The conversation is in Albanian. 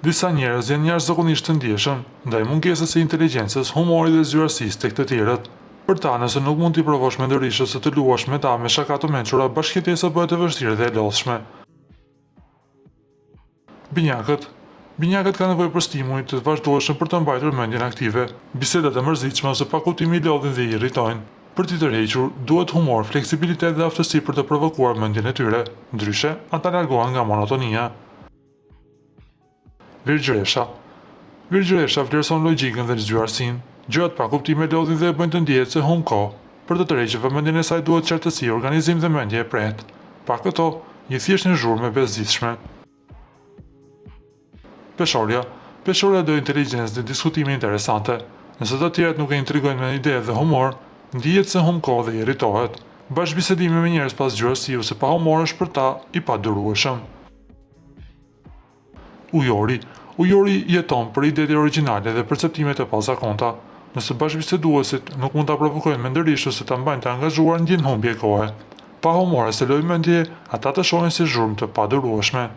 Disa njerëz janë jashtëzakonisht të ndjeshëm ndaj mungesës së inteligjencës, humorit dhe zyrtarisë tek të tjerët. Për ta, nëse nuk mund t'i provosh mendërishës së të luash me ta me shaka të mençura, bashkëjetesa bëhet e vështirë dhe e lodhshme. Binjakët kanë nevojë për stimuj të vazhdueshëm për të mbajtur mendjen aktive. Bisedat e mërzitshme ose pa kuptimi lodhin dhe i irritojnë. Për t'i tërhequr, duhet humor, fleksibilitet dhe aftësi për të provokuar mendjen e tyre. Ndryshe, ata largohen nga monotonia. Virgjëresha vlerëson logjikën dhe zgjuarsinë. Gjërat pa kuptime lodhin dhe e bëjnë të ndjehet se humb kohë. Për të tërhequr vëmendjen e saj duhet qartësi, organizim dhe mendje e prehtë. Pa këto, je thjesht një zhurmë e bezdisshme. Peshorja do inteligjencë dhe diskutime interesante. Nëse të tjerët nuk e intrigojnë me ide dhe humor, ndihet se humb kohë dhe i irritohet. Bashkëbisedimi me njerëz pa zgjuarsi ose pa humor është për ta i padurueshëm. Ujori jeton për idetë origjinale dhe perceptimet e pazakonta. Nëse bashkëbiseduesit nuk mund ta provokojnë mendërisht ose ta mbajnë të angazhuar, ndjen humbje kohe. Pa humor e se lojë mendje, ata të shohin si zhurmë të padurueshme.